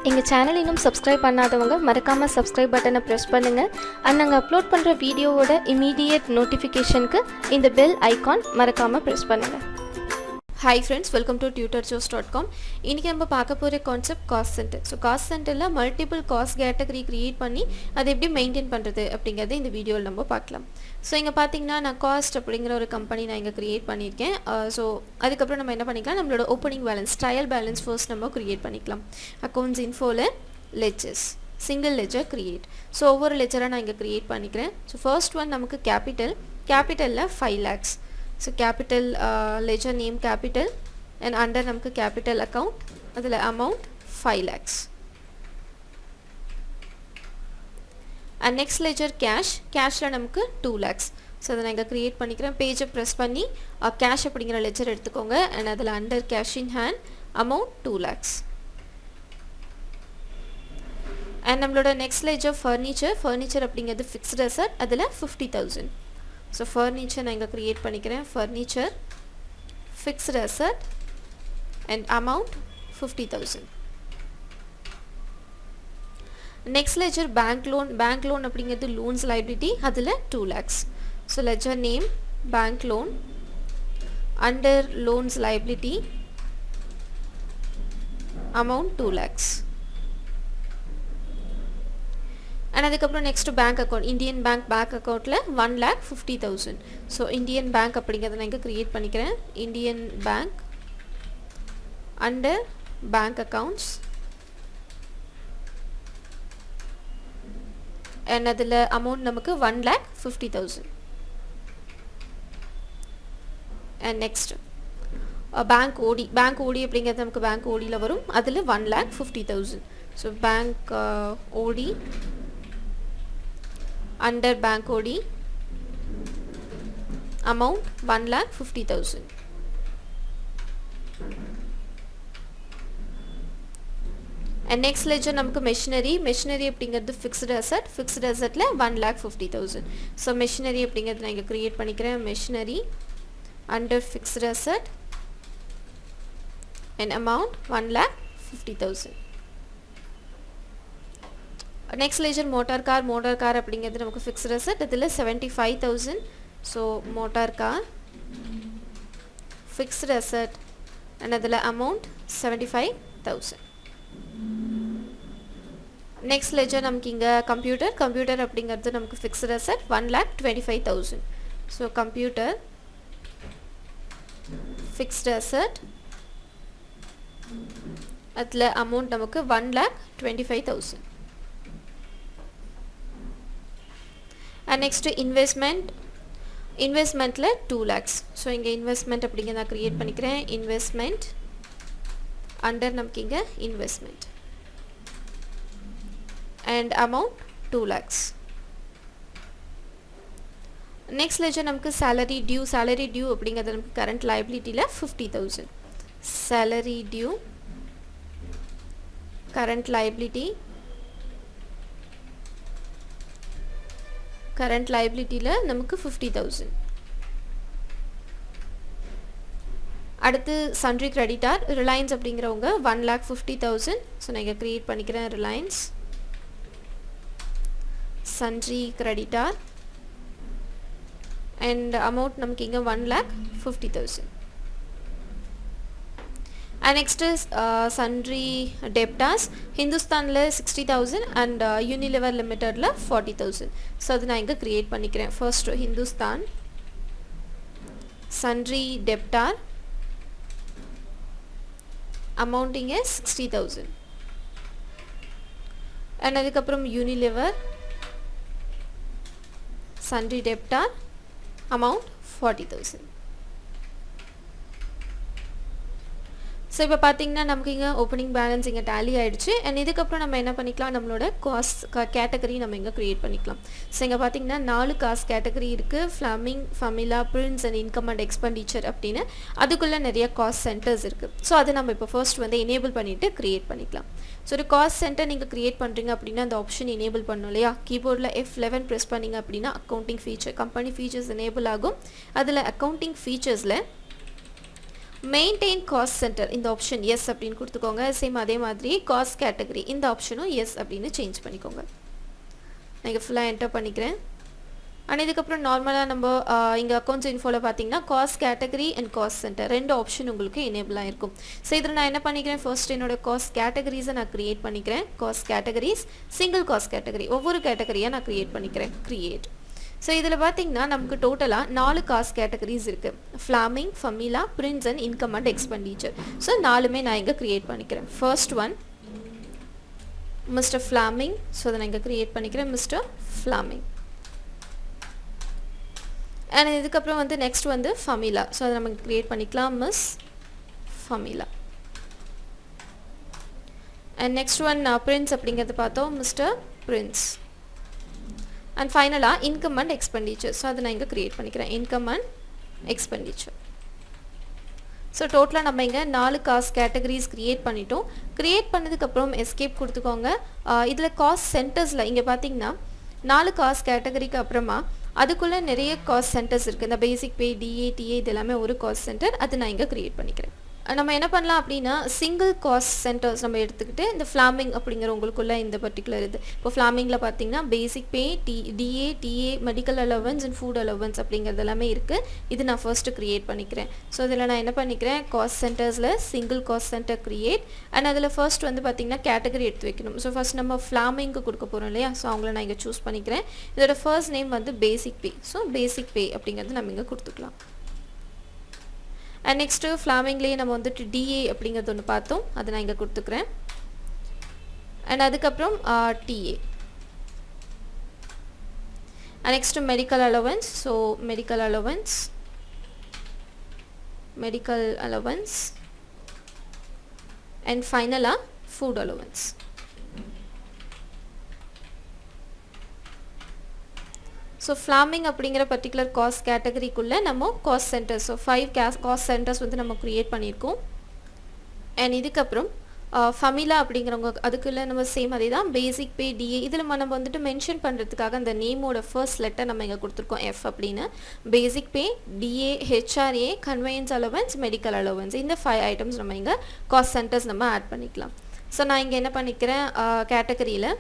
எங்கள் சேனல் இன்னும் சப்ஸ்கிரைப் பண்ணாதவங்க மறக்காமல் சப்ஸ்கிரைப் பட்டனை ப்ரெஸ் பண்ணுங்கள். அண்ட் நாங்கள் அப்லோட் பண்ணுற வீடியோவோட இமீடியட் நோட்டிஃபிகேஷனுக்கு இந்த பெல் ஐகான் மறக்காமல் ப்ரெஸ் பண்ணுங்கள். Hi friends, welcome to tutorjobs.com. இன்றைக்கி நம்ம பார்க்க போகிற concept cost centre. So cost சென்டரில் மல்டிபிள் காஸ்ட் கேட்டகரி க்ரியேட் பண்ணி அதை எப்படி மெயின்டைன் பண்ணுறது அப்படிங்கிறது இந்த வீடியோவில் நம்ம பார்க்கலாம். ஸோ இங்கே பார்த்தீங்கன்னா நான் காஸ்ட் அப்படிங்கிற ஒரு கம்பெனி நான் இங்கே க்ரியேட் பண்ணியிருக்கேன். ஸோ அதுக்கப்புறம் நம்ம என்ன பண்ணிக்கலாம், நம்மளோட opening balance trial balance first நம்ம க்ரியேட் பண்ணிக்கலாம். அக்கௌண்ட்ஸ் இன்ஃபோவில் ledgers single ledger create. So ஒவ்வொரு லெஜராக நான் இங்கே க்ரியேட் பண்ணிக்கிறேன். ஸோ ஃபர்ஸ்ட் ஒன் நமக்கு கேபிட்டலில் 5 lakhs. So capital ledger name capital and under நமக்கு capital account அதில் amount 5 lakhs. And next ledger cashல நமக்கு 2 lakhs. ஸோ அதை நான் இங்கே க்ரியேட் பண்ணிக்கிறேன். பேஜை ப்ரெஸ் பண்ணி cash அப்படிங்கிற லெஜர் எடுத்துக்கோங்க. அண்ட் அதில் under cash in hand amount 2 lakhs. And நம்மளோட நெக்ஸ்ட் லெஜர் ஃபர்னிச்சர் அப்படிங்கிறது ஃபிக்ஸ்டு அசட், அதில் 50,000. ஸோ ஃபர்னிச்சர் நான் இங்கே க்ரியேட் பண்ணிக்கிறேன். Furniture fixed asset and amount 50,000. Next ledger bank loan அப்படிங்கிறது லோன்ஸ் லைபிலிட்டி, அதில் 2 lakhs. So ledger name bank loan, under loans liability amount 2 lakhs. And அதுக்கப்புறம் next bank account, Indian bank அக்கௌண்ட்டில் 1,50,000. So Indian bank அப்படிங்கிறத நான் இங்கே create பண்ணிக்கிறேன். Indian bank under bank accounts and அதில் amount நமக்கு 1,50,000. அண்ட் நெக்ஸ்ட் பேங்க் ஓடி அப்படிங்கிறது நமக்கு பேங்க் ஓடியில் வரும், அதில் 1,50,000. ஸோ பேங்க் ஓடி under bank OD amount 1,50,000. and next ledger நமக்கு machinery அப்படிங்கிறது fixed assetல 1,50,000. so machinery அப்படிங்கிறது நான் இங்கே க்ரியேட் பண்ணிக்கிறேன். machinery under fixed asset and amount 1,50,000. Next ledger motor car அப்படிங்கிறது நமக்கு ஃபிக்ஸ்டு அசட், அதில் 75,000. So motor car fixed asset and அதில் அமௌண்ட் 75,000. நெக்ஸ்ட் லேஜர் நமக்கு இங்கே கம்ப்யூட்டர் அப்படிங்கிறது நமக்கு fixed asset 1,25,000. So computer fixed asset அதில் அமௌண்ட் நமக்கு 1,25,000. and next இன்வெஸ்ட்மெண்ட்டில் 2 lakhs. ஸோ இங்கே இன்வெஸ்ட்மெண்ட் அப்படிங்க நான் க்ரியேட் பண்ணிக்கிறேன். இன்வெஸ்ட்மெண்ட் அண்டர் நமக்கு இங்கே investment and amount 2 lakhs. Next ledger நமக்கு சேலரி டியூ அப்படிங்கிறது நமக்கு கரண்ட் லைபிலிட்டியில் 50,000. சேலரி டியூ கரண்ட் லைபிலிட்டியில் நமக்கு 50,000. அடுத்து சன்ட்ரி கிரெடிட்டார் ரிலையன்ஸ் அப்படிங்கிறவங்க 1,50,000. ஸோ நான் இங்கே க்ரியேட் பண்ணிக்கிறேன். Reliance sundry creditor and amount நமக்கு இங்கே 1,50,000. and next is sundry debtors ஹிந்துஸ்தானில் 60,000 and யூனிலிவர் லிமிட்டடில் 40,000. ஸோ அது நான் இங்கே க்ரியேட் பண்ணிக்கிறேன். First Hindustan sundry debtor amounting 60,000 and அதுக்கப்புறம் Unilever sundry debtor amount 40,000. So இப்போ பார்த்தீங்கன்னா நமக்கு இங்கே ஓப்பனிங் பேலன்ஸ் இங்கே டேலி ஆகிடுச்சு. அண்ட் இதுக்கப்புறம் நம்ம என்ன பண்ணிக்கலாம், நம்மளோட காஸ்ட் கேட்டகரி நம்ம இங்கே க்ரியேட் பண்ணிக்கலாம். ஸோ இங்கே பார்த்தீங்கன்னா 4 காஸ்ட் கேட்டகரி இருக்குது. Fleming, Pamela, Prince and income and expenditure அப்படின்னு அதுக்குள்ளே நிறைய காஸ்ட் சென்டர்ஸ் இருக்குது. ஸோ அதை நம்ம இப்போ ஃபர்ஸ்ட் எனேபிள் பண்ணிவிட்டு க்ரியேட் பண்ணிக்கலாம். ஸோ ஒரு காஸ்ட் சென்டர் நீங்கள் க்ரியேட் பண்ணுறீங்க அப்படின்னா அந்த ஆப்ஷன் எனேபிள் பண்ணணும் இல்லையா. கீபோர்டில் F11 ப்ரெஸ் பண்ணிங்க அப்படின்னா accounting feature company features enable ஆகும். அதில் அக்கௌண்டிங் ஃபீச்சர்ஸில் மெயின்டைன் காஸ்ட் சென்டர் இந்த ஆப்ஷன் எஸ் அப்படின்னு கொடுத்துக்கோங்க. சேம் அதே மாதிரி காஸ்ட் கேட்டகரி இந்த ஆப்ஷனும் எஸ் அப்படின்னு சேஞ்ச் பண்ணிக்கோங்க. நான் இங்கே ஃபுல்லாக என்டர் பண்ணிக்கிறேன். அண்ட் இதுக்கப்புறம் நார்மலாக நம்ம இங்கே அக்கௌண்ட்ஸ் இன்ஃபோவில் பார்த்தீங்கன்னா cost category and cost centre ரெண்டு ஆப்ஷன் உங்களுக்கு எனேபிளாக இருக்கும். ஸோ இதில் நான் என்ன பண்ணிக்கிறேன், ஃபர்ஸ்ட் என்னோட காஸ்ட் கேட்டகரிஸை நான் க்ரியேட் பண்ணிக்கிறேன். Cost categories, single cost category, ஒவ்வொரு கேட்டகரியாக நான் க்ரியேட் பண்ணிக்கிறேன். க்ரியேட். ஸோ இதில் பார்த்தீங்கன்னா நமக்கு டோட்டலாக 4 காஸ்ட் கேட்டகரிஸ் இருக்குது. Fleming, Pamela, Prince and income and expenditure. So 4மே நான் இங்கே க்ரியேட் பண்ணிக்கிறேன். First one mister Fleming. So அதை நான் இங்கே க்ரியேட் பண்ணிக்கிறேன், மிஸ்டர் ஃப்ளாமிங். அண்ட் இதுக்கப்புறம் வந்து நெக்ஸ்ட் வந்து ஃபமிலா. ஸோ அதை நம்ம க்ரியேட் பண்ணிக்கலாம், miss Pamela. And next one Prince அப்படிங்கிறது பார்த்தோம், மிஸ்டர் பிரின்ஸ். அண்ட் ஃபைனலாக இன்கம் அண்ட் எக்ஸ்பெண்டிச்சர். ஸோ அதை நான் இங்கே க்ரியேட் பண்ணிக்கிறேன், இன்கம் அண்ட் எக்ஸ்பெண்டிச்சர். ஸோ டோட்டலாக நம்ம இங்கே 4 காஸ்ட் கேட்டகரிஸ் க்ரியேட் பண்ணிட்டோம். க்ரியேட் பண்ணதுக்கப்புறம் எஸ்கேப் கொடுத்துக்கோங்க. இதில் காஸ்ட் சென்டர்ஸில் இங்கே பார்த்தீங்கன்னா 4 காஸ்ட் கேட்டகரிக்கு அப்புறமா அதுக்குள்ளே நிறைய காஸ்ட் சென்டர்ஸ் இருக்குது. இந்த பேசிக் பே, டிஏ, டிஏ இது எல்லாமே ஒரு காஸ்ட் சென்டர். அது நான் இங்கே க்ரியேட் பண்ணிக்கிறேன். நம்ம என்ன பண்ணலாம் அப்படின்னா சிங்கிள் காஸ்ட் சென்டர்ஸ் நம்ம எடுத்துக்கிட்டு இந்த ஃப்ளாமிங் அப்படிங்கிற உங்களுக்குள்ள இந்த பர்டிகுலர் இது இப்போ ஃப்ளாமிங்கில் பார்த்தீங்கன்னா basic pay, DA, DA, medical allowance and food allowance அப்படிங்கிறது எல்லாமே இருக்குது. இது நான் ஃபர்ஸ்ட்டு க்ரியேட் பண்ணிக்கிறேன். ஸோ இதில் நான் என்ன பண்ணிக்கிறேன், காஸ்ட் சென்டர்ஸில் single cost centre create. And அதில் ஃபர்ஸ்ட் வந்து பார்த்திங்கன்னா கேட்டகரி எடுத்து வைக்கணும். ஸோ ஃபர்ஸ்ட் நம்ம ஃப்ளாமிங்க்கு கொடுக்க போகிறோம் இல்லையா, ஸோ அவங்கள நான் இங்கே சூஸ் பண்ணிக்கிறேன். இதோட ஃபர்ஸ்ட் நேம் வந்து பேசிக் பே. ஸோ பேசிக் பே அப்படிங்கிறது நம்ம இங்கே கொடுத்துக்கலாம். அண்ட் நெக்ஸ்ட்டு ஃப்ளாமிங்லேயே நம்ம வந்துட்டு டிஏ அப்படிங்கிறது ஒன்று பார்த்தோம், அதை நான் இங்கே கொடுத்துக்கிறேன். அண்ட் அதுக்கப்புறம் DA. And next medical allowance. So medical allowance, medical allowance. And ஃபைனலாக ஃபுட் அலவன்ஸ். ஸோ ஃப்ளாமிங் அப்படிங்கிற பர்டிகுலர் காஸ்ட் கேட்டகரிக்குள்ளே நம்ம cost centers, so 5 cost centers வந்து நம்ம க்ரியேட் பண்ணியிருக்கோம். அண்ட் இதுக்கப்புறம் ஃபமிலா அப்படிங்கிறவங்க அதுக்குள்ளே நம்ம சேம் அதே தான் பேசிக் பே, டிஏ. இதில் நம்ம வந்துட்டு மென்ஷன் பண்ணுறதுக்காக அந்த நேமோட ஃபர்ஸ்ட் லெட்டர் நம்ம இங்கே கொடுத்துருக்கோம், எஃப் அப்படின்னு. Basic pay, DA, HRA, conveyance allowance, medical allowance, இந்த 5 ஐட்டம்ஸ் நம்ம இங்கே காஸ்ட் சென்டர்ஸ் நம்ம ஆட் பண்ணிக்கலாம். ஸோ நான் இங்கே என்ன பண்ணிக்கிறேன், கேட்டகரியில்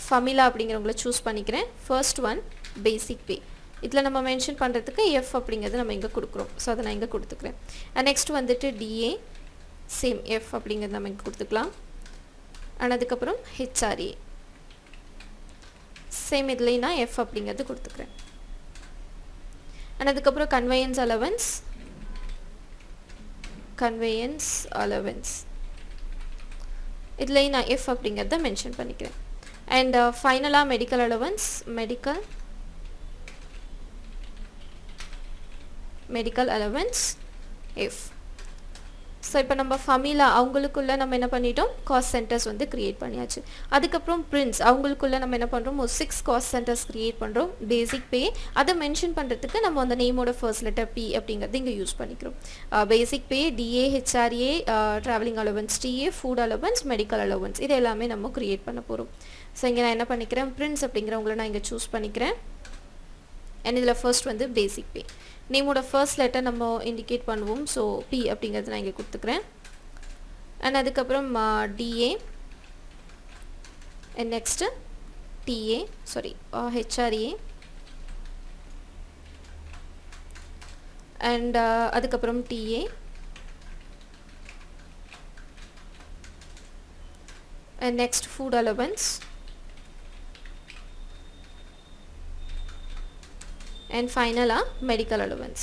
ஃபமிலா அப்படிங்கிறவங்கள சூஸ் பண்ணிக்கிறேன். First one basic pay. இதில் நம்ம மென்ஷன் பண்ணுறதுக்கு எஃப் அப்படிங்கிறது நம்ம இங்கே கொடுக்குறோம். ஸோ அதை நான் இங்கே கொடுத்துக்கிறேன். அண்ட் நெக்ஸ்ட் வந்துட்டு டிஏ, சேம் எஃப் அப்படிங்கிறது நம்ம இங்கே கொடுத்துக்கலாம். அண்ட் அதுக்கப்புறம் ஹெச்ஆர்ஏ, சேம் இதுலேயும் நான் எஃப் அப்படிங்கிறது கொடுத்துக்கிறேன். அண்ட் அதுக்கப்புறம் கன்வெயன்ஸ் அலவன்ஸ், கன்வெயன்ஸ் அலவன்ஸ் இதுலேயும் நான் எஃப் அப்படிங்கிறத மென்ஷன் பண்ணிக்கிறேன். அண்ட் ஃபைனலாக medical allowance, medical allowance F. So இப்போ நம்ம ஃபமிலா அவங்களுக்குள்ளே நம்ம என்ன பண்ணிட்டோம், காஸ்ட் சென்டர்ஸ் வந்து க்ரியேட் பண்ணியாச்சு. அதுக்கப்புறம் பிரின்ஸ் அவங்களுக்குள்ளே நம்ம என்ன பண்ணுறோம், ஒரு 6 காஸ்ட் சென்டர்ஸ் க்ரியேட் பண்ணுறோம். பேசிக் பே அதை மென்ஷன் பண்ணுறதுக்கு நம்ம அந்த நேமோட ஃபர்ஸ்ட் லெட்டர் பி அப்படிங்கிறது இங்கே யூஸ் பண்ணிக்கிறோம். Basic pay, DA, HRA, travelling allowance, DA, food allowance, medical allowance, இது எல்லாமே நம்ம க்ரியேட் பண்ண போகிறோம். ஸோ இங்கே நான் என்ன பண்ணிக்கிறேன், பிரின்ஸ் அப்படிங்கிறவங்கள நான் இங்கே சூஸ் பண்ணிக்கிறேன். அண்ட் இதில் ஃபர்ஸ்ட் வந்து பேசிக் பே, நேமோட ஃபர்ஸ்ட் லெட்டர் நம்ம இண்டிகேட் பண்ணுவோம். ஸோ பி அப்படிங்கிறது நான் இங்கே கொடுத்துக்கிறேன். அண்ட் அதுக்கப்புறம் DA and next DA, sorry HRA. And அதுக்கப்புறம் DA and next food allowance. And final medical allowance.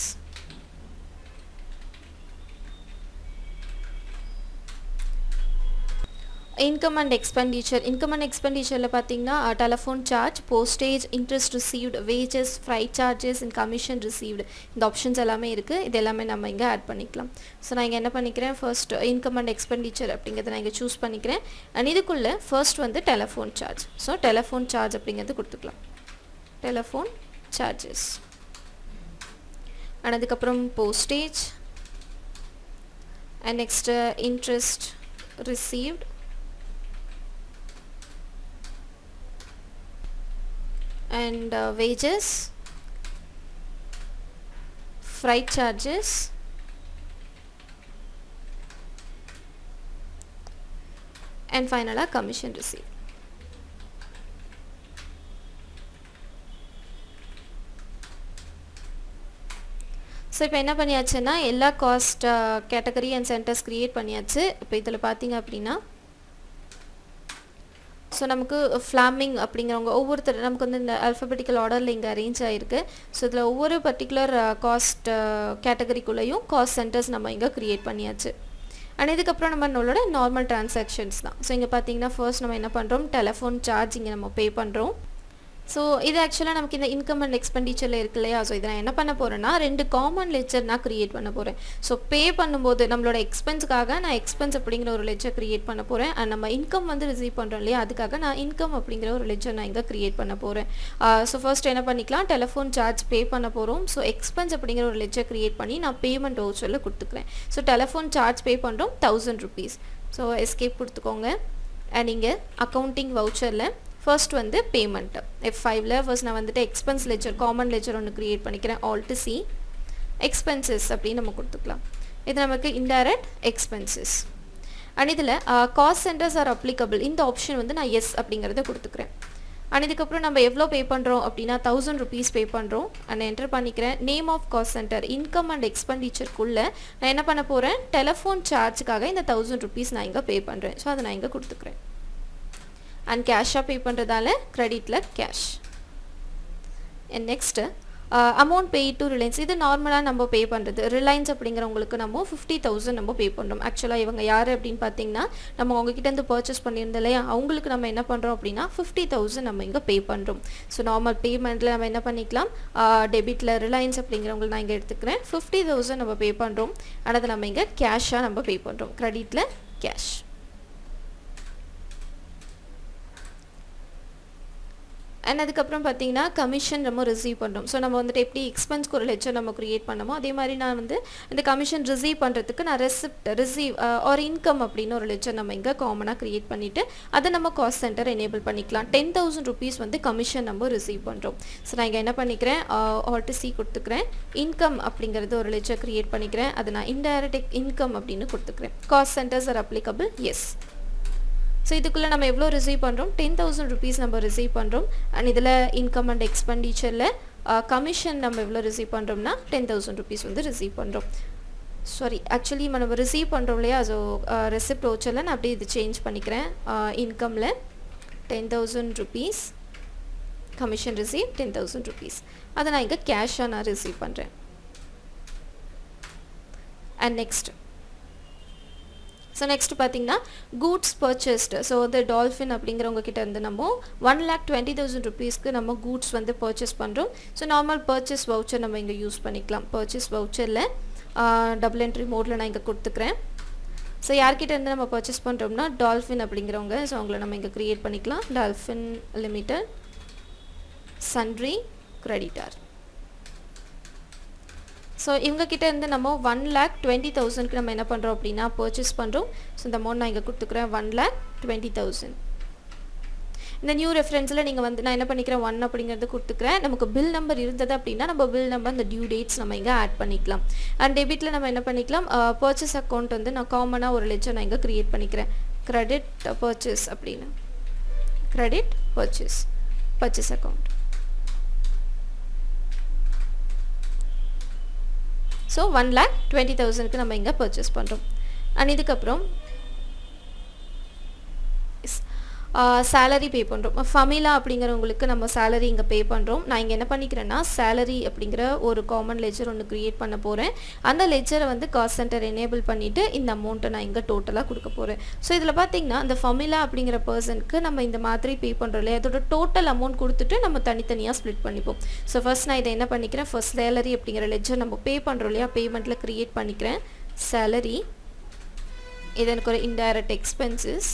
Income and expenditure. Income and expenditure la pathina telephone charge, postage, interest received, wages, freight charges and commission received. இந்த options எல்லாமே இருக்கு. இது எல்லாமே நம்ம இங்க add பண்ணிக்கலாம். So நான் இங்க என்ன பண்ணிக்கிறேன், ஃபர்ஸ்ட் income and expenditure அப்படிங்கறத நான் இங்க சூஸ் பண்ணிக்கிறேன். and இதுக்குள்ள ஃபர்ஸ்ட் வந்து telephone charge. So telephone charge அப்படிங்கறது கொடுத்துக்கலாம். telephone charges. and அதுக்கப்புறம் postage and next interest received and wages, freight charges and ஃபைனலாக கமிஷன் ரிசீவ். ஸோ இப்போ என்ன பண்ணியாச்சுன்னா எல்லா cost category and centres create பண்ணியாச்சு. இப்போ இதில் பார்த்தீங்க அப்படின்னா ஸோ நமக்கு ஃப்ளாமிங் அப்படிங்கிறவங்க ஒவ்வொருத்தர் நமக்கு வந்து இந்த அல்ஃபபெட்டிக்கல் ஆர்டரில் இங்கே அரேஞ்ச் ஆகிருக்கு. ஸோ இதில் ஒவ்வொரு பர்டிகுலர் காஸ்ட் கேட்டகரிக்குள்ளேயும் காஸ்ட் சென்டர்ஸ் நம்ம இங்கே க்ரியேட் பண்ணியாச்சு. அண்ட் இதுக்கப்புறம் நம்மளோட நார்மல் டிரான்சாக்ஷன்ஸ் தான். ஸோ இங்கே பார்த்தீங்கன்னா ஃபர்ஸ்ட் நம்ம என்ன பண்ணுறோம், டெலிஃபோன் சார்ஜ் இங்கே நம்ம பே பண்ணுறோம். ஸோ இது ஆக்சுவலாக நமக்கு இந்த இன்கம் அண்ட் எக்ஸ்பெண்டிச்சரில் இருக்கு இல்லையா. ஸோ இதை நான் என்ன பண்ண போகிறேன்னா 2 காமன் லெட்ஜர் நான் க்ரியேட் பண்ண போகிறேன். ஸோ பே பண்ணும்போது நம்மளோட எக்ஸ்பென்ஸுக்காக நான் எக்ஸ்பென்ஸ் அப்படிங்கிற ஒரு லெட்ஜர் க்ரியேட் பண்ண போகிறேன். அண்ட் நம்ம இன்கம் வந்து ரிசீவ் பண்ணுறோம் இல்லையா, அதுக்காக நான் இன்கம் அப்படிங்கிற ஒரு லெட்ஜர் நான் இங்கே க்ரியேட் பண்ண போகிறேன். ஸோ ஃபர்ஸ்ட் என்ன பண்ணிக்கலாம், டெலிஃபோன் சார்ஜ் பே பண்ண போகிறோம். ஸோ எக்ஸ்பென்ஸ் அப்படிங்கிற ஒரு லெட்ஜர் க்ரியேட் பண்ணி நான் பேமெண்ட் வவுச்சரில் கொடுத்துக்கிறேன். ஸோ டெலிஃபோன் சார்ஜ் பே பண்ணுறோம் 1000 rupees. ஸோ எஸ்கேப் கொடுத்துக்கோங்க. அண்ட் இங்கே அக்கௌண்டிங் வவுச்சரில் ஃபர்ஸ்ட் வந்து பேமெண்ட் F5ல ஃபர்ஸ்ட் நான் வந்துட்டு எக்ஸ்பென்ஸ் லெட்ஜர் காமன் லெட்ஜர் ஒன்று க்ரியேட் பண்ணிக்கிறேன். Alt C எக்ஸ்பென்சஸ் அப்படின்னு நம்ம கொடுத்துக்கலாம். இது நமக்கு இன்டைரக்ட் எக்ஸ்பென்சஸ். அண்ட் இதில் காஸ்ட் சென்டர்ஸ் ஆர் அப்ளிகபிள் இந்த ஆப்ஷன் வந்து நான் எஸ் அப்படிங்கிறத கொடுத்துக்கிறேன். அண்ட் இதுக்கப்புறம் நம்ம எவ்வளோ பே பண்ணுறோம் அப்படின்னா 1000 rupees பே பண்ணுறோம். அண்ட் என்டர் பண்ணிக்கிறேன். Name of cost centre income and எக்ஸ்பெண்டிச்சருக்குள்ளே நான் என்ன பண்ண போகிறேன், டெலிஃபோன் சார்ஜுக்காக இந்த 1000 rupees நான் இங்கே பே பண்ணுறேன். ஸோ அதை நான் இங்கே கொடுத்துக்கிறேன். அண்ட் கேஷாக பே பண்ணுறதால க்ரெடிட்டில் cash. And next amount pay to Reliance. இது நார்மலாக நம்ம பே பண்ணுறது. ரிலையன்ஸ் அப்படிங்கிறவங்களுக்கு நம்ம 50,000 நம்ம பே பண்ணுறோம். ஆக்சுவலாக இவங்க யார் அப்படின்னு பார்த்தீங்கன்னா நம்ம அவங்ககிட்டேருந்து பர்ச்சேஸ் பண்ணியிருந்தோம் இல்லையா, அவங்களுக்கு நம்ம என்ன பண்ணுறோம் அப்படின்னா 50,000 நம்ம இங்கே பே பண்ணுறோம். ஸோ நார்மல் பேமெண்ட்டில் நம்ம என்ன பண்ணிக்கலாம், டெபிட்டில் ரிலையன்ஸ் அப்படிங்கிறவங்களை நான் இங்கே எடுத்துக்கிறேன். 50,000 நம்ம பே பண்ணுறோம். ஆனால் நம்ம இங்கே கேஷாக நம்ம பே பண்ணுறோம். க்ரெடிட்டில் கேஷ். அண்ட் அதுக்கப்புறம் பார்த்தீங்கன்னா கமிஷன் நம்ம ரிசீவ் பண்ணுறோம். ஸோ நம்ம வந்துட்டு எப்படி எக்ஸ்பென்ஸ்க்கு ஒரு லெட்ஜர் நம்ம க்ரியேட் பண்ணமோ அதே மாதிரி நான் வந்து இந்த கமிஷன் ரிசீவ் பண்ணுறதுக்கு நான் ரிசீவ் ஆர் இன்கம் அப்படின்னு ஒரு லெட்ஜர் நம்ம இங்கே காமனாக க்ரியேட் பண்ணிவிட்டு அதை நம்ம காஸ்ட் சென்டர் எனேபிள் பண்ணிக்கலாம். 10,000 rupees வந்து கமிஷன் நம்ம ரிசீவ் பண்ணுறோம். ஸோ நான் இங்கே என்ன பண்ணிக்கிறேன், Alt C கொடுத்துக்கிறேன். இன்கம் அப்படிங்கிறது ஒரு லெட்ஜர் க்ரியேட் பண்ணிக்கிறேன். அதை நான் இன்டைரக்ட் இன்கம் அப்படின்னு கொடுத்துக்கிறேன். Cost centers are applicable yes. So இதுக்குள்ளே நம்ம எவ்வளோ ரிசீவ் பண்ணுறோம், 10,000 rupees நம்ம ரிசீவ் பண்ணுறோம். அண்ட் இதில் இன்கம் அண்ட் எக்ஸ்பெண்டிச்சரில் கமிஷன் நம்ம எவ்வளோ ரிசீவ் பண்ணுறோம்னா 10,000 rupees வந்து ரிசீவ் பண்ணுறோம். சாரி, ஆக்சுவலி நம்ம ரிசீவ் பண்ணுறோம் இல்லையா. ஸோ ரெசிப்ட் வவுச்சரில் நான் அப்படியே இது சேஞ்ச் பண்ணிக்கிறேன். இன்கமில் 10,000 rupees, கமிஷன் ரிசீவ் 10,000 rupees. அதை நான் இங்கே கேஷாக நான் ரிசீவ் பண்ணுறேன். அண்ட் நெக்ஸ்ட் ஸோ நெக்ஸ்ட் பார்த்தீங்கன்னா கூட்ஸ் பர்ச்சேஸ்டு. ஸோ வந்து டால்ஃபின் அப்படிங்கிறவங்க கிட்ட இருந்து நம்ம 1,20,000 rupeesக்கு நம்ம கூட்ஸ் வந்து பர்ச்சேஸ் பண்ணுறோம். ஸோ நார்மல் பர்ச்சேஸ் வவுச்சர் நம்ம இங்கே யூஸ் பண்ணிக்கலாம். பர்ச்சேஸ் வவுச்சரில் டபுள் என்ட்ரி மோடில் நான் இங்கே கொடுத்துக்கிறேன். ஸோ யார்கிட்ட இருந்து நம்ம பர்ச்சேஸ் பண்ணுறோம்னா டால்ஃபின் அப்படிங்கிறவங்க. ஸோ அவங்கள நம்ம இங்கே க்ரியேட் பண்ணிக்கலாம். Dolphin limited sundry creditor. So இவங்ககிட்ட இருந்து நம்ம 1,20,000க்கு நம்ம என்ன பண்ணுறோம் அப்படின்னா பர்ச்சேஸ் பண்ணுறோம். ஸோ இந்த அமௌண்ட் நான் இங்கே கொடுத்துக்கிறேன் 1,20,000. இந்த நியூ ரெஃபரன்ஸில் நீங்கள் வந்து நான் என்ன பண்ணிக்கிறேன் 1 அப்படிங்கிறது கொடுத்துக்கிறேன். நமக்கு பில் நம்பர் இருந்தது அப்படின்னா நம்ம பில் நம்பர் இந்த டியூ டேட்ஸ் நம்ம இங்கே ஆட் பண்ணிக்கலாம். அண்ட் டெபிட்டில் நம்ம என்ன பண்ணிக்கலாம், பர்ச்சேஸ் அக்கௌண்ட் வந்து நான் காமனாக ஒரு லெட்ஜர் நான் இங்கே க்ரியேட் பண்ணிக்கிறேன். கிரெடிட் பர்ச்சேஸ் அப்படின்னு கிரெடிட் பர்ச்சேஸ் அக்கௌண்ட். ஸோ 1,20,000க்கு நம்ம இங்கே பர்ச்சேஸ் பண்ணுறோம். அண்ட் இதுக்கப்புறம் சேலரி பே பண்ணுறோம். ஃபமிலா அப்படிங்கிறவங்களுக்கு நம்ம சேலரி இங்கே பே பண்ணுறோம். நான் இங்கே என்ன பண்ணிக்கிறேன்னா சேலரி அப்படிங்கிற ஒரு காமன் லெட்ஜர் ஒன்று க்ரியேட் பண்ண போகிறேன். அந்த லெட்ஜரை வந்து காஸ்ட் சென்டர் எனேபிள் பண்ணிவிட்டு இந்த அமௌண்ட்டை நான் இங்கே டோட்டலாக கொடுக்க போகிறேன். ஸோ இதில் பார்த்தீங்கன்னா இந்த ஃபமிலா அப்படிங்கிற பர்சனுக்கு நம்ம இந்த மாதிரி பே பண்ணுறோம் இல்லையா, அதோட டோட்டல் அமௌண்ட் கொடுத்துட்டு நம்ம தனித்தனியாக ஸ்ப்ளிட் பண்ணிப்போம். ஸோ ஃபர்ஸ்ட் நான் இதை என்ன பண்ணிக்கிறேன், ஃபர்ஸ்ட் சேலரி அப்படிங்கிற லெட்ஜர் நம்ம பே பண்ணுறோம் இல்லையா, பேமெண்ட்டில் க்ரியேட் பண்ணிக்கிறேன். சேலரி இது எனக்கு ஒரு indirect expenses.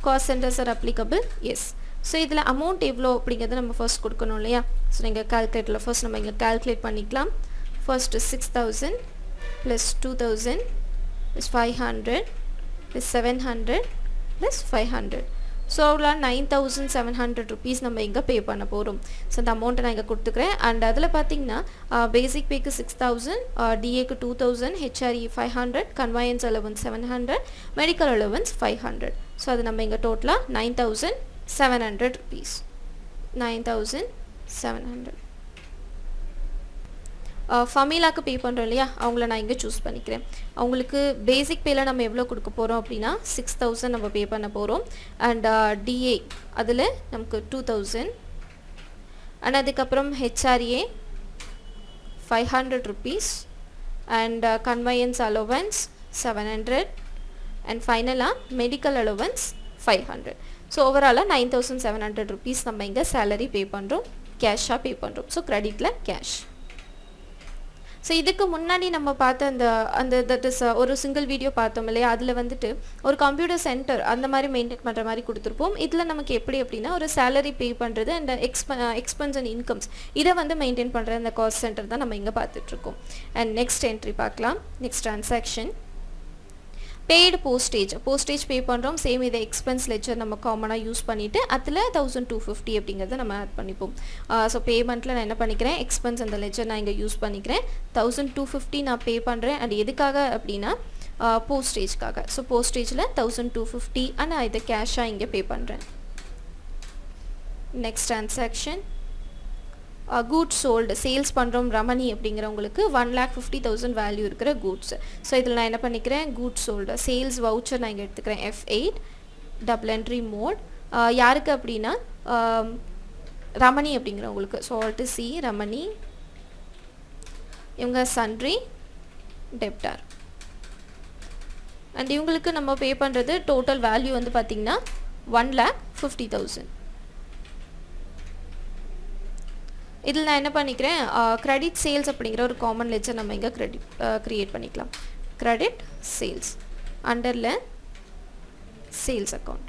Cost centers are applicable yes. So இதில் அமௌண்ட் எவ்வளோ அப்படிங்கிறத நம்ம ஃபர்ஸ்ட் கொடுக்கணும் இல்லையா. ஸோ நீங்கள் கால்குலேட்டரில் ஃபர்ஸ்ட் நம்ம இங்கே கால்குலேட் பண்ணிக்கலாம். ஃபர்ஸ்ட்டு 6,000 + 2,000 + 500 + 700 + 500. ஸோ அவ்வளோ 9,700 rupees நம்ம இங்கே பே பண்ண போகிறோம். ஸோ அந்த அமௌண்ட்டை நான் இங்கே கொடுத்துக்கிறேன். அண்ட் அதில் பார்த்தீங்கன்னா பேசிக் பேக்கு 6,000, டிஏக்கு 2,000, HRA 500, conveyance allowance 700, medical allowance 500. So அது நம்ம இங்கே டோட்டலாக 9,700 rupees. 9,700. ஃபமீலாக்கு பே பண்ணுறோம் இல்லையா, அவங்கள நான் இங்கே சூஸ் பண்ணிக்கிறேன். அவங்களுக்கு பேசிக் பேயில் நம்ம எவ்வளோ கொடுக்க போகிறோம் அப்படின்னா 6,000 நம்ம பே பண்ண போகிறோம். அண்ட் டிஏ அதில் நமக்கு 2,000. அண்ட் அதுக்கப்புறம் HRA 500 rupees. And conveyance allowance 700. And ஃபைனலாக மெடிக்கல் அலோவன்ஸ் 500. ஸோ ஓவராலாக 9,700 rupees நம்ம இங்கே சேலரி பே பண்ணுறோம், கேஷாக பே பண்ணுறோம். So கிரெடிட்டில் cash. ஸோ இதுக்கு முன்னாடி நம்ம பார்த்த தட் இஸ் ஒரு சிங்கிள் வீடியோ பார்த்தோம் இல்லையா, அதில் வந்துட்டு ஒரு கம்ப்யூட்டர் சென்டர் அந்த மாதிரி மெயின்டைன் பண்ணுற மாதிரி கொடுத்துருப்போம். இதில் நமக்கு எப்படி அப்படின்னா ஒரு சேலரி பே பண்ணுறது அண்ட் எக்ஸ்பென்ஸ் அண்ட் இன்கம்ஸ் இதை வந்து மெயின்டைன் பண்ணுற அந்த காஸ்ட் சென்டர் தான் நம்ம இங்கே பார்த்துட்ருக்கோம். அண்ட் நெக்ஸ்ட் என்ட்ரி பார்க்கலாம். நெக்ஸ்ட் ட்ரான்சாக்ஷன் பெய்டு போஸ்டேஜ் பே பண்ணுறோம். சேம் இதை எக்ஸ்பென்ஸ் லெட்ஜர் நம்ம காமனாக யூஸ் பண்ணிவிட்டு அதில் 1,250 அப்படிங்கிறத நம்ம ஆட் பண்ணிப்போம். ஸோ பேமெண்ட்டில் நான் என்ன பண்ணிக்கிறேன், எக்ஸ்பென்ஸ் அந்த லெட்ஜர் நான் இங்கே யூஸ் பண்ணிக்கிறேன். 1,250 நான் பே பண்ணுறேன். அது எதுக்காக அப்படின்னா போஸ்டேஜ்க்காக. ஸோ போஸ்டேஜில் 1,250 நான் இதை கேஷாக இங்கே பே பண்ணுறேன். Next transaction goods sold sales பண்ணுறோம் ரமணி அப்படிங்கிறவங்களுக்கு 1,50,000 வேல்யூ இருக்கிற கூட்ஸ். ஸோ இதில் நான் என்ன பண்ணிக்கிறேன், கூட்ஸ் சோல்டு சேல்ஸ் வவுச்சர் நான் இங்கே எடுத்துக்கிறேன். F8 டபுள் என்ட்ரி மோட் யாருக்கு அப்படின்னா ரமணி அப்படிங்கிறவங்களுக்கு. ஸோ ஆல்ட்டு சி ரமணி, இவங்க சன்ட்ரி டெப்டார். அண்ட் இவங்களுக்கு நம்ம பே பண்ணுறது டோட்டல் வேல்யூ வந்து பார்த்திங்கன்னா 1,50,000. இதில் நான் என்ன பண்ணிக்கிறேன், கிரெடிட் சேல்ஸ் அப்படிங்கிற ஒரு காமன் லெட்ஜர் நம்ம இங்கே க்ரியேட் பண்ணிக்கலாம். கிரெடிட் சேல்ஸ் அண்டரில் சேல்ஸ் அக்கௌண்ட்.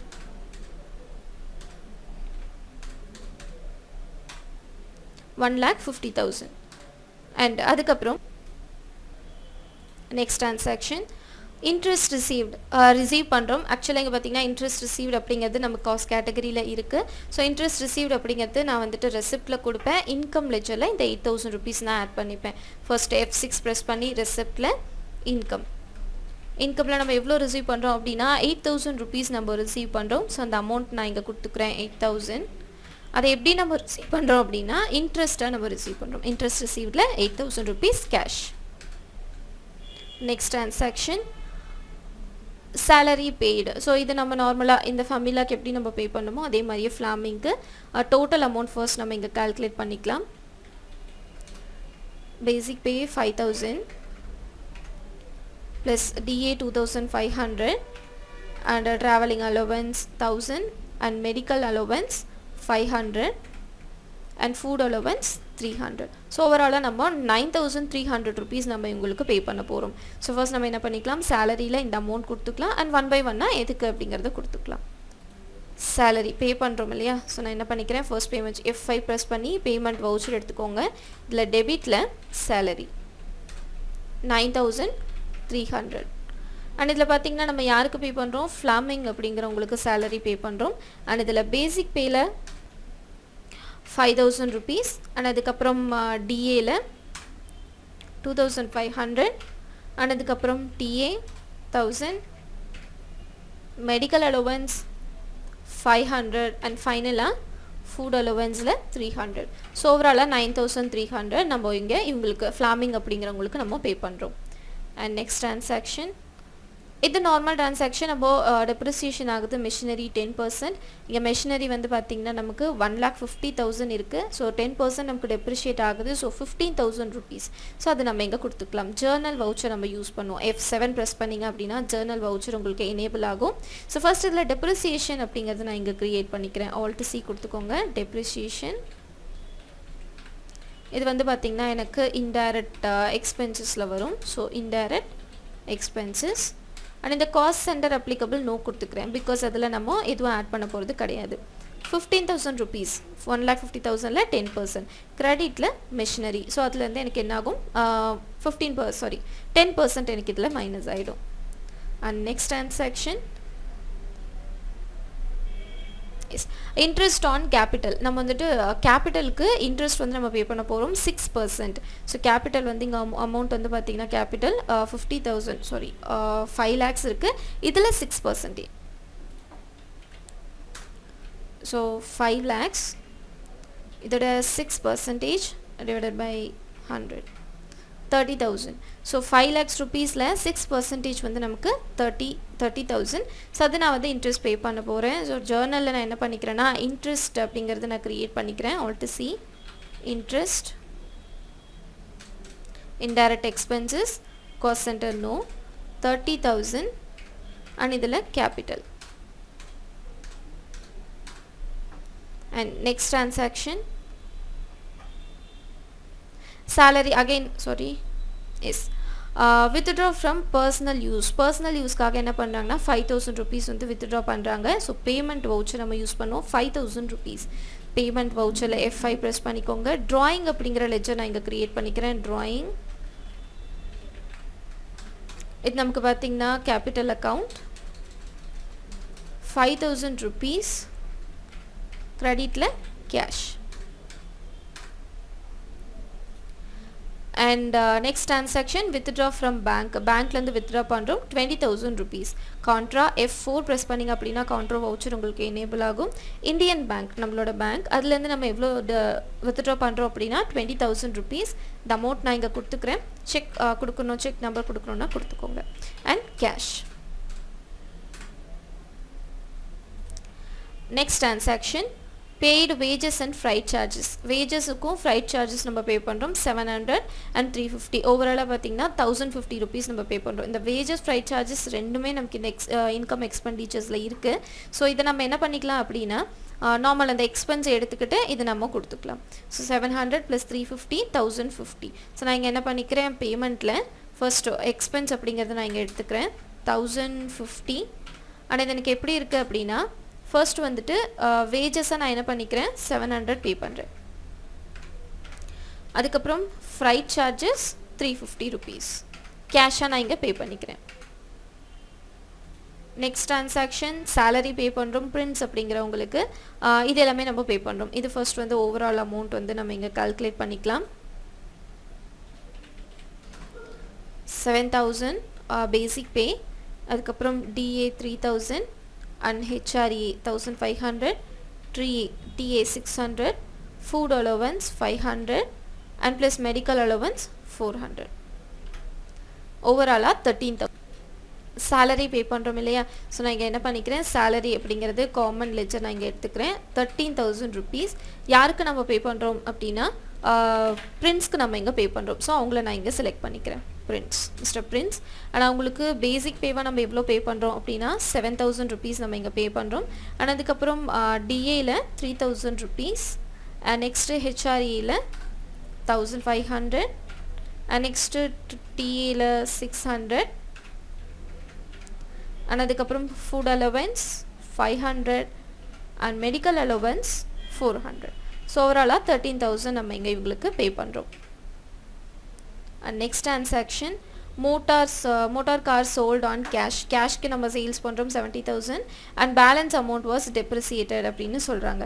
$1,50,000. அண்ட் அதுக்கப்புறம் நெக்ஸ்ட் ட்ரான்சாக்ஷன் இன்ட்ரெஸ்ட் ரிசீவ் பண்ணுறோம். ஆக்சுவலாக இங்கே பார்த்தீங்கன்னா இன்ட்ரெஸ்ட் ரிசீவ்ட் அப்படிங்கிறது நம்ம காஸ்ட் கேட்டகரியில் இருக்குது. ஸோ இன்ட்ரெஸ்ட் ரிசீவ்ட் அப்படிங்கிறது நான் வந்துட்டு ரெசிப்டில் கொடுப்பேன். இன்கம் லெட்ஜரில் இந்த 8,000 rupees நான் ஆட் பண்ணிப்பேன். ஃபர்ஸ்ட் F6 ப்ரெஸ் பண்ணி ரெசிப்டில் இன்கமில் நம்ம எவ்வளோ ரிசீவ் பண்ணுறோம் அப்படின்னா 8,000 rupees நம்ம ரிசீவ் பண்ணுறோம். ஸோ அந்த அமௌண்ட் நான் இங்கே கொடுத்துக்கிறேன் 8,000. அதை எப்படி நம்ம ரிசீவ் பண்ணுறோம் அப்படின்னா இன்ட்ரெஸ்ட்டாக நம்ம ரிசீவ் பண்ணுறோம். இன்ட்ரெஸ்ட் ரிசீவ்டில் 8,000 rupees cash. Next transaction salary paid. So இது நம்ம நார்மலாக இந்த ஃபமிலாக்கு எப்படி நம்ம பே பண்ணுமோ அதே மாதிரியே ஃப்ளாமிங்க்கு டோட்டல் அமௌண்ட் ஃபர்ஸ்ட் நம்ம இங்கே கால்குலேட் பண்ணிக்கலாம். Basic pay 5,000 plus DA 2,500 and travelling allowance 1,000 and medical allowance 500 and food allowance 300. So ஓவராலாக நம்ம 9,300 rupees நம்ம இவங்களுக்கு பே பண்ண போகிறோம். ஸோ ஃபர்ஸ்ட் நம்ம என்ன பண்ணிக்கலாம், சேலரியில் இந்த அமௌண்ட் கொடுத்துக்கலாம். அண்ட் 1 by 1 எதுக்கு அப்படிங்கிறத கொடுத்துக்கலாம். சேலரி பே பண்ணுறோம் இல்லையா, ஸோ நான் என்ன பண்ணிக்கிறேன், ஃபர்ஸ்ட் பேமெண்ட் F5 ப்ரெஸ் பண்ணி பேமெண்ட் வவுச்சர் எடுத்துக்கோங்க. இதில் டெபிட்டில் சேலரி 9,300. அண்ட் இதில் பார்த்திங்கன்னா நம்ம யாருக்கு பே பண்ணுறோம், ஃப்ளாமிங் அப்படிங்கிறவங்களுக்கு சேலரி பே பண்ணுறோம். அண்ட் இதில் பேசிக் பேயில் 5,000 rupees அண்ட் அதுக்கப்புறம் டிஏல 2,500 அண்ட் அதுக்கப்புறம் டிஏ 1,000 மெடிக்கல் அலோவன்ஸ் 500 அண்ட் ஃபைனலாக ஃபுட் அலோவன்ஸில் 300. ஸோ ஓவராலாக 9,300 நம்ம இங்கே இவங்களுக்கு ஃப்ளாமிங் அப்படிங்கிறவங்களுக்கு நம்ம பே பண்ணுறோம். அண்ட் நெக்ஸ்ட் ட்ரான்சாக்ஷன் இது நார்மல் ட்ரான்சாக்ஷன். நம்ம டெப்ரிசியேஷன் ஆகுது மிஷினரி 10%. இங்கே மிஷினரி வந்து பார்த்திங்கன்னா நமக்கு 1,50,000 இருக்குது. ஸோ 10% நமக்கு டெப்ரிஷியேட் ஆகுது. So 15,000 rupees. ஸோ அது நம்ம எங்கே கொடுத்துக்கலாம், ஜேர்னல் வவுச்சர் நம்ம யூஸ் பண்ணுவோம். F7 ப்ரெஸ் பண்ணிங்க அப்படின்னா ஜேர்னல் வவுச்சர் உங்களுக்கு எனேபிள் ஆகும். ஸோ ஃபர்ஸ்ட் இதில் டெப்ரிசியேஷன் அப்படிங்கிறது நான் இங்கே க்ரியேட் பண்ணிக்கிறேன். ஆல்ட் சி கொடுத்துக்கோங்க. டெப்ரிசியேஷன் இது வந்து பார்த்திங்கன்னா எனக்கு இன்டைரக்ட் எக்ஸ்பென்சஸில் வரும். ஸோ இன்டைரக்ட் எக்ஸ்பென்சஸ் அண்ட் இந்த காஸ்ட் சென்டர் அப்ளிகபிள் நோ கொடுத்துக்கிறேன். பிகாஸ் அதில் நம்ம எதுவும் ஆட் பண்ண போகிறது கிடையாது. 15,000 rupees 1,50,000ல் 10% கிரெடிட்டில் மிஷினரி. ஸோ அதுலேருந்து எனக்கு என்ன ஆகும், 10% எனக்கு இதில் மைனஸ் ஆகிடும். And next transaction is interest on capital. நம்ம வந்துட்டு கேபிட்டலுக்கு இன்ட்ரெஸ்ட் வந்து நம்ம பே பண்ண போகிறோம் 6%. ஸோ கேபிட்டல் வந்து இங்கே அமௌண்ட் வந்து பார்த்திங்கன்னா கேபிட்டல் 5 lakhs இருக்குது. இதில் 6%. ஸோ 5 lakhs இதோட 6% divided by 100 30,000. ஸோ 5 lakhs rupeesல 6% வந்து நமக்கு 30,000. ஸோ அது நான் வந்து இன்ட்ரெஸ்ட் பே பண்ண போகிறேன். ஸோ ஜேர்னலில் நான் என்ன பண்ணிக்கிறேன்னா இன்ட்ரெஸ்ட் அப்படிங்கிறது நான் க்ரியேட் பண்ணிக்கிறேன். All to C interest, indirect expenses, cost center no, 30,000 and இதில் capital. And next transaction salary again, sorry, yes, withdraw from personal use. personal use காக என்ன பண்ணுறாங்கன்னா 5,000 rupees வந்து withdraw பண்ணுறாங்க. ஸோ பேமெண்ட் வவுச்சர் நம்ம யூஸ் பண்ணோம் 5,000 rupees. Payment வவுச்சரில் F5 press பண்ணிக்கோங்க. drawing அப்படிங்கிற லெஜர் நான் இங்கே க்ரியேட் பண்ணிக்கிறேன். drawing இது நமக்கு பார்த்திங்கன்னா கேபிட்டல் அக்கௌண்ட் 5,000 rupees கிரெடிட்டில் cash. And next transaction withdraw from bank. பேங்க்லேருந்து withdraw பண்ணுறோம் 20,000 rupees. கான்ட்ரா F4 ப்ரெஸ் பண்ணிங்க அப்படின்னா கான்ட்ரா வவுச்சர் உங்களுக்கு எனேபிள் ஆகும். இந்தியன் பேங்க் நம்மளோட பேங்க், அதுலேருந்து நம்ம எவ்வளோ withdraw பண்ணுறோம் அப்படின்னா 20,000 rupees. இந்த அமௌண்ட் நான் இங்கே கொடுத்துக்கிறேன். செக் கொடுக்கணும், செக் நம்பர் கொடுக்கணுன்னா கொடுத்துக்கோங்க. And cash. Next transaction paid wages and freight charges. wagesக்கும் freight charges நம்ம பே பண்ணுறோம் 700 and 350. ஓவராலாக பார்த்தீங்கன்னா 1,050 rupees நம்ம பே பண்ணுறோம். இந்த wages freight charges ரெண்டுமே நமக்கு இந்த இன்கம் எக்ஸ்பெண்டிச்சர்ஸில் இருக்குது. ஸோ இதை நம்ம என்ன பண்ணிக்கலாம் அப்படின்னா நார்மல் அந்த எக்ஸ்பென்ஸ் எடுத்துக்கிட்டு இது நம்ம கொடுத்துக்கலாம். ஸோ 700 + 350 1,050. ஸோ நான் இங்கே என்ன பண்ணிக்கிறேன் பேமெண்ட்டில் ஃபர்ஸ்ட்டு எக்ஸ்பென்ஸ் அப்படிங்கிறத நான் இங்கே எடுத்துக்கிறேன் 1,050. ஆனால் இது எனக்கு எப்படி இருக்குது அப்படின்னா ஃபர்ஸ்ட் வந்துட்டு வேஜஸை நான் என்ன பண்ணிக்கிறேன் 700 பே பண்ணுறேன். அதுக்கப்புறம் ஃப்ரைட் சார்ஜஸ் 350 rupees கேஷாக நான் இங்கே பே பண்ணிக்கிறேன். நெக்ஸ்ட் டிரான்சாக்ஷன் சேலரி பே பண்ணுறோம் பிரின்ஸ் அப்படிங்கிறவங்களுக்கு. இது எல்லாமே நம்ம பே பண்ணுறோம். இது ஃபர்ஸ்ட் வந்து ஓவரால் அமௌண்ட் வந்து நம்ம இங்கே கால்குலேட் பண்ணிக்கலாம். 7,000 பேசிக் பே, அதுக்கப்புறம் DA 3,000 and HRA 1,500, TA 600, food allowance 500 and plus medical allowance 400. overall 13,000 salary pay பண்ணுறோம் இல்லையா. ஸோ நான் இங்கே என்ன பண்ணிக்கிறேன் salary அப்படிங்கிறது காமன் லெஜர் நான் இங்கே எடுத்துக்கிறேன் 13,000 rupees. யாருக்கு நம்ம பே பண்ணுறோம் அப்படின்னா பிரின்ஸ்க்கு நம்ம இங்கே பே பண்ணுறோம். ஸோ அவங்கள நான் இங்கே செலக்ட் பண்ணிக்கிறேன் பிரின்ஸ், மிஸ்டர் பிரின்ஸ். ஆனால் உங்களுக்கு பேசிக் பேவாக நம்ம எவ்வளோ பே பண்ணுறோம் அப்படின்னா 7,000 rupees நம்ம இங்கே பே பண்ணுறோம். அண்ட் அதுக்கப்புறம் டிஏயில் 3,000 rupees. அண்ட் நெக்ஸ்ட்டு ஹெச்ஆர்ஏயில் 1,500 அண்ட் நெக்ஸ்ட்டு டிஏயில் 600 அண்ட் அதுக்கப்புறம் food allowance 500 and medical allowance 400. So ஓவராலாக 13,000 நம்ம இங்கே இவங்களுக்கு பே பண்ணுறோம். And next transaction motor car sold on cash க்கு நம்ம சேல்ஸ் பண்ணுறோம் 70,000 and balance amount was depreciated அப்படின்னு சொல்கிறாங்க.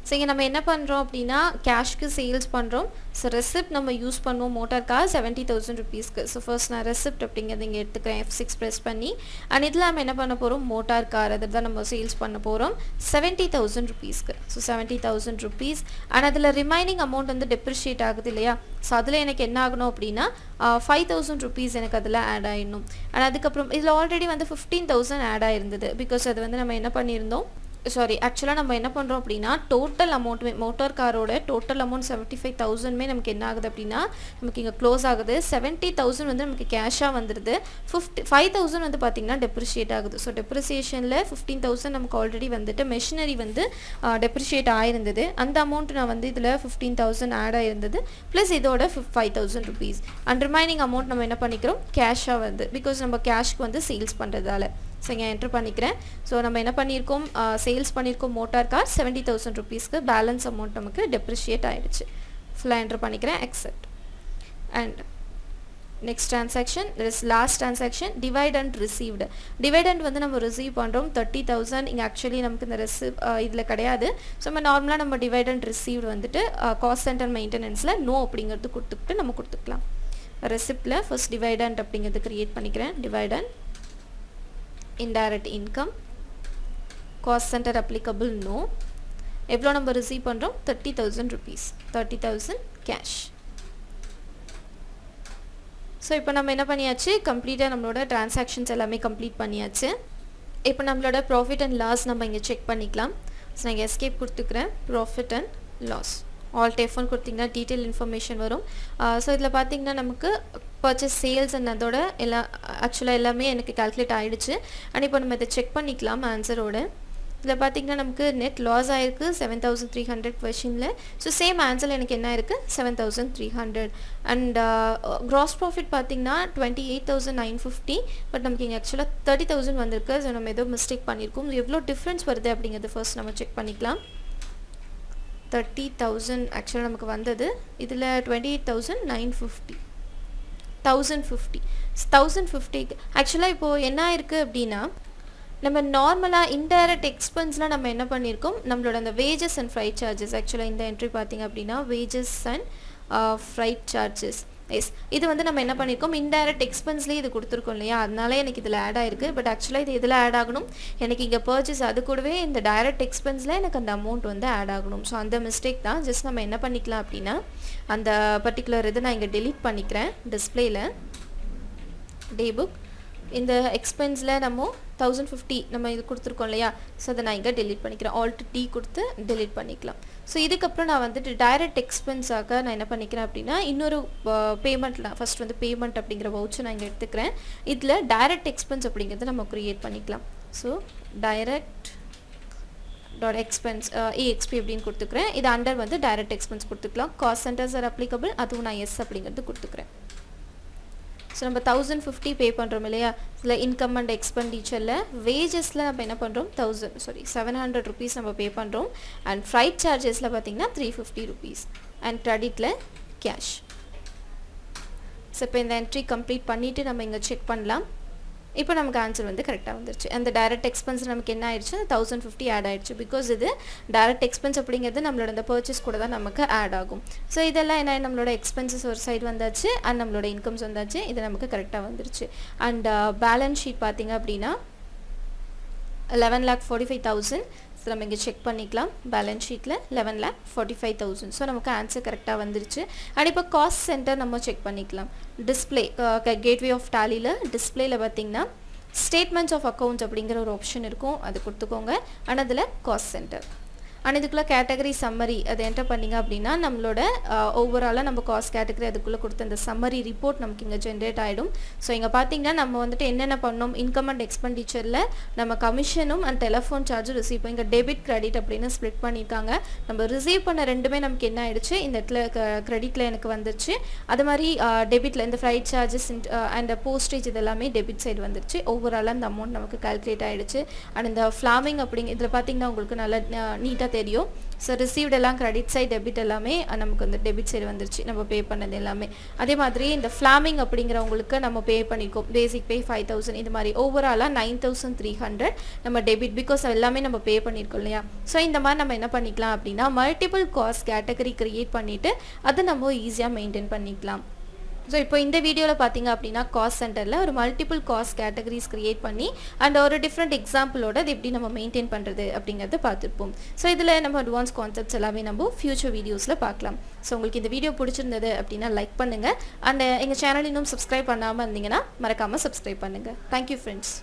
ஸோ இங்கே நம்ம என்ன பண்ணுறோம் அப்படின்னா கேஷ்க்கு சேல்ஸ் பண்ணுறோம். ஸோ ரெசிப்ட் நம்ம யூஸ் பண்ணுவோம் மோட்டார் கார் 70,000 rupeesக்கு. ஸோ ஃபர்ஸ்ட் நான் ரெசிப்ட் அப்படிங்கிறது இங்கே எடுத்துக்கிறேன் F6 ப்ரெஸ் பண்ணி. அண்ட் இதில் நம்ம என்ன பண்ண போகிறோம் மோட்டார் கார் அதை தான் நம்ம சேல்ஸ் பண்ண போகிறோம் 70,000 rupeesக்கு. So 70,000 rupees. அண்ட் அதில் ரிமைனிங் அமௌண்ட் வந்து டெப்ரிஷியேட் ஆகுது இல்லையா. ஸோ அதில் எனக்கு என்ன ஆகணும் அப்படின்னா 5,000 rupees எனக்கு அதில் ஆட் ஆகிடணும். அண்ட் அதுக்கப்புறம் இதில் ஆல்ரெடி வந்து 15,000 ஆட் ஆகிருந்தது. பிகாஸ் அது வந்து நம்ம என்ன பண்ணியிருந்தோம் சாரி ஆக்சுவலாக நம்ம என்ன பண்ணுறோம் அப்படின்னா டோட்டல் அமௌண்ட்டுமே மோட்டார் காரோட டோட்டல் அமௌண்ட் 75,000மே நமக்கு என்ன ஆகுது அப்படின்னா நமக்கு இங்கே க்ளோஸ் ஆகுது. 70,000 வந்து நமக்கு கேஷாக வந்துடுது. 5,000 வந்து பார்த்திங்கன்னா டெப்ரிஷியேட் ஆகுது. ஸோ டெப்ரிசியேஷனில் 15,000 நமக்கு ஆல்ரெடி வந்துட்டு மெஷினரி வந்து டெப்ரிஷியேட் ஆயிருந்தது. அந்த அமௌண்ட் நான் வந்து இதில் 15,000 ஆட் ஆயிருந்தது ப்ளஸ் இதோட 5,000 rupees. அண்ட் ரிமைனிங் அமௌண்ட் நம்ம என்ன பண்ணிக்கிறோம் கேஷாக வந்து பிகாஸ் நம்ம கேஷ்க்கு வந்து சேல்ஸ் பண்ணுறதால. ஸோ இங்கே என்ட்ரு பண்ணிக்கிறேன். ஸோ நம்ம என்ன பண்ணியிருக்கோம் சேல்ஸ் பண்ணியிருக்கோம் மோட்டார் கார் 70,000 rupeesக்கு. பேலன்ஸ் அமௌண்ட் நமக்கு டெப்ரிஷியேட் ஆகிடுச்சு. ஃபுல்லாக என்ட்ரு பண்ணிக்கிறேன் accept. And next transaction is last transaction dividend received. Dividend வந்து நம்ம ரிசீவ் பண்ணுறோம் 30,000. இங்கே ஆக்சுவலி நமக்கு இந்த இதில் கிடையாது. ஸோ நம்ம நார்மலாக நம்ம டிவைடண்ட் ரிசீவ்டு வந்துட்டு காஸ்ட் சென்டர் மெயின்டெனன்ஸில் நோ அப்படிங்கிறது கொடுத்துக்கிட்டு நம்ம கொடுத்துக்கலாம். ரெசிப்டில் ஃபர்ஸ்ட் டிவைடண்ட் அப்படிங்கிறது க்ரியேட் பண்ணிக்கிறேன். Dividend indirect income cost center applicable no எவ்வளோ நம்ம ரிசீவ் பண்ணுறோம் 30,000 rupees 30,000 கேஷ். ஸோ இப்போ நம்ம என்ன பண்ணியாச்சு கம்ப்ளீட்டாக நம்மளோட டிரான்சாக்ஷன்ஸ் எல்லாமே கம்ப்ளீட் பண்ணியாச்சு. இப்போ நம்மளோட ப்ராஃபிட் அண்ட் லாஸ் நம்ம இங்கே செக் பண்ணிக்கலாம். ஸோ நான் இங்கே எஸ்கேப் கொடுத்துக்கிறேன். Profit and loss alt F1 கொடுத்திங்கன்னா டீட்டெயில் இன்ஃபர்மேஷன் வரும். ஸோ இதில் பார்த்திங்கன்னா நமக்கு பர்ச்சேஸ் சேல்ஸ் அண்ட் அதோட ஆக்சுவலாக எல்லாமே எனக்கு கால்குலேட் ஆகிடுச்சு. அண்ட் இப்போ நம்ம இதை செக் பண்ணிக்கலாம் ஆன்சரோட. இதில் பார்த்திங்கன்னா நமக்கு நெட் லாஸ் ஆகிருக்கு 7,300 கொஷினில். ஸோ சேம் ஆன்சரில் எனக்கு என்ன இருக்குது 7,300. அண்ட் க்ராஸ் ப்ராஃபிட் பார்த்திங்கன்னா 28,950. பட் நமக்கு இங்கே ஆக்சுவலாக 30,000 வந்திருக்கு. ஸோ நம்ம ஏதோ மிஸ்டேக் பண்ணியிருக்கோம். எவ்வளோ டிஃப்ரென்ஸ் வருது அப்படிங்கிறது ஃபர்ஸ்ட் நம்ம செக் பண்ணிக்கலாம். 30,000 ஆக்சுவலாக நமக்கு வந்தது. இதில் 28,950 1,050 1,050 ஆக்சுவலாக இப்போது என்ன இருக்குது அப்படின்னா நம்ம நார்மலாக இன்டைரக்ட் எக்ஸ்பென்ஸ்லாம் நம்ம என்ன பண்ணியிருக்கோம் நம்மளோட அந்த வேஜஸ் அண்ட் ஃப்ரைட் சார்ஜஸ். ஆக்சுவலாக இந்த என்ட்ரி பார்த்திங்க அப்படின்னா wages and freight charges. Yes இது வந்து நம்ம என்ன பண்ணியிருக்கோம் இன்டைரக்ட் எக்ஸ்பென்ஸ்லேயே இது கொடுத்துருக்கோம் இல்லையா, அதனால எனக்கு இதில் ஆட் ஆகிருக்கு. பட் ஆக்சுவலாக இது இதில் ஆட் ஆகணும். எனக்கு இங்கே பர்ச்சேஸ் அது கூடவே இந்த டைரக்ட் எக்ஸ்பென்ஸில் எனக்கு அந்த அமௌண்ட் வந்து ஆட் ஆகணும். ஸோ அந்த மிஸ்டேக் தான். ஜஸ்ட் நம்ம என்ன பண்ணிக்கலாம் அப்படின்னா அந்த பர்டிகுலர் இது நான் இங்கே டெலீட் பண்ணிக்கிறேன் டிஸ்பிளேயில். டே புக் இந்த எக்ஸ்பென்ஸில் நம்ம 1,050 நம்ம இது கொடுத்துருக்கோம் இல்லையா, ஸோ அதை நான் இங்கே டெலீட் பண்ணிக்கிறேன். ஆல்ட் டி கொடுத்து டெலீட் பண்ணிக்கலாம். ஸோ இதுக்கப்புறம் நான் வந்துட்டு டைரக்ட் எக்ஸ்பென்ஸாக நான் என்ன பண்ணிக்கிறேன் அப்படின்னா இன்னொரு பேமெண்ட்டில் ஃபஸ்ட் வந்து பேமெண்ட் அப்படிங்கிற வவுச்சர் நான் இங்கே எடுத்துக்கிறேன். இதில் டைரக்ட் எக்ஸ்பென்ஸ் அப்படிங்கிறத நம்ம க்ரியேட் பண்ணிக்கலாம். So direct dot expense AXP அப்படின்னு கொடுத்துக்கிறேன். இது அண்டர் வந்து டைரக்ட் எக்ஸ்பென்ஸ் கொடுத்துக்கலாம். காஸ்ட் சென்டர்ஸ் ஆர் அப்ளிகபிள், அதுவும் நான் எஸ் அப்படிங்கிறது கொடுத்துக்கிறேன். ஸோ நம்ம 1,050 பே பண்ணுறோம் இல்லையா, இதில் இன்கம் அண்ட் எக்ஸ்பெண்டிச்சரில் வேஜஸில் நம்ம என்ன பண்ணுறோம் 700 rupees நம்ம பே பண்ணுறோம். அண்ட் ஃப்ரைட் சார்ஜஸில் பார்த்திங்கன்னா 350 rupees. அண்ட் க்ரெடிட்டில் கேஷ். ஸோ இப்போ இந்த என்ட்ரி கம்ப்ளீட் பண்ணிவிட்டு நம்ம இங்கே செக் பண்ணலாம். இப்போ நமக்கு ஆன்சர் வந்து கரெக்டாக வந்துருச்சு. அந்த டைரக்ட் எக்ஸ்பென்ஸ் நமக்கு என்ன ஆயிடுச்சு 1,050 ஆட் ஆயிடுச்சு. பிகாஸ் இது டைரக்ட் எக்ஸ்பென்ஸ் அப்படிங்கிறது நம்மளோட அந்த பர்ச்சேஸ் கூட தான் நமக்கு ஆட் ஆகும். ஸோ இதெல்லாம் என்ன நம்மளோட எக்ஸ்பென்சஸ் ஒரு சைடு வந்தாச்சு அண்ட் நம்மளோட இன்கம்ஸ் வந்தாச்சு. இது நமக்கு கரெக்டாக வந்துருச்சு. அண்ட் பேலன்ஸ் ஷீட் பார்த்திங்க அப்படின்னா 11,45,000. ஸோ நம்ம இங்கே செக் பண்ணிக்கலாம். பேலன்ஸ் ஷீட்டில் 11,45,000. ஸோ நமக்கு ஆன்சர் கரெக்டாக வந்துருச்சு. அண்ட் இப்போ காஸ்ட் சென்டர் நம்ம செக் பண்ணிக்கலாம். டிஸ்பிளே கேட்வே ஆஃப் டாலியில் டிஸ்பிளேயில் பார்த்திங்கன்னா ஸ்டேட்மெண்ட்ஸ் ஆஃப் அக்கௌண்ட்ஸ் அப்படிங்கிற ஒரு ஆப்ஷன் இருக்கும், அது கொடுத்துக்கோங்க. அண்ட் அதில் காஸ்ட் சென்டர் அண்ட் இதுக்குள்ளே கேட்டகரி சம்மரி அதை என்டர் பண்ணிங்க அப்படின்னா நம்மளோட ஓவராலாக நம்ம காஸ்ட் கேட்டகரி அதுக்குள்ளே கொடுத்த அந்த சம்மரி ரிப்போர்ட் நமக்கு இங்கே ஜென்ரேட் ஆகிடும். ஸோ இங்கே பார்த்தீங்கன்னா நம்ம வந்துட்டு என்னென்ன பண்ணோம் இன்கம் அண்ட் எக்ஸ்பெண்டிச்சரில் நம்ம கமிஷனும் அண்ட் டெலிஃபோன் சார்ஜும் ரிசீவ் பண்ணி இங்கே டெபிட் கிரெடிட் அப்படின்னு ஸ்ப்ளிட் பண்ணியிருக்காங்க. நம்ம ரிசீவ் பண்ண ரெண்டுமே நமக்கு என்ன ஆகிடுச்சு இந்த இடத்துல கிரெடிட்டில் எனக்கு வந்துருச்சு. அது மாதிரி டெபிட்டில் இந்த ஃப்ரைட் சார்ஜஸ் அண்ட் போஸ்டேஜ் இதெல்லாமே டெபிட் சைடு வந்துருச்சு. ஓவராலாக இந்த அமௌண்ட் நமக்கு கால்குலேட் ஆகிடுச்சு. அண்ட் இந்த ஃப்ளாமிங் அப்படிங்க இதில் பார்த்தீங்கன்னா உங்களுக்கு நல்லா நீட்டாக தெரியும். ஸோ ரிசீவ்ட் எல்லாம் கிரெடிட் சைடு டெபிட் எல்லாமே நமக்கு வந்து டெபிட் சைடு வந்துருச்சு நம்ம பே பண்ணது எல்லாமே. அதே மாதிரி இந்த ஃப்ளாமிங் அப்படிங்கிறவங்களுக்கு நம்ம பே பண்ணிக்கோம் பேசிக் பே 5,000 இது மாதிரி ஓவராலாக 9,300 நம்ம டெபிட் பிகாஸ் எல்லாமே நம்ம பே பண்ணியிருக்கோம் இல்லையா. ஸோ இந்த மாதிரி நம்ம என்ன பண்ணிக்கலாம் அப்படின்னா மல்டிபிள் காஸ்ட் கேட்டகரி கிரியேட் பண்ணிவிட்டு அதை நம்ம ஈஸியாக மெயின்டைன் பண்ணிக்கலாம். ஸோ இப்போ இந்த வீடியோவில் பார்த்தீங்க அப்படின்னா காஸ்ட் சென்டரில் ஒரு மல்டிபிள் காஸ்ட் கேட்டகரிஸ் கிரியேட் பண்ணி அண்ட் ஒரு டிஃப்ரெண்ட் எக்ஸாம்பிளோட அது எப்படி நம்ம மெயின்டைன் பண்ணுறது அப்படிங்கிறத பார்த்துருப்போம். ஸோ இதில் நம்ம அட்வான்ஸ் கான்செப்ட்ஸ் எல்லாமே நம்ம ஃபியூச்சர் வீடியோஸில் பார்க்கலாம். ஸோ உங்களுக்கு இந்த வீடியோ பிடிச்சிருந்தது அப்படின்னா லைக் பண்ணுங்கள். அண்ட் எங்கள் சேனல் இன்னும் சப்ஸ்கிரைப் பண்ணாமல் இருந்தீங்கன்னா மறக்காமல் சப்ஸ்கிரைப் பண்ணுங்கள். Thank you friends.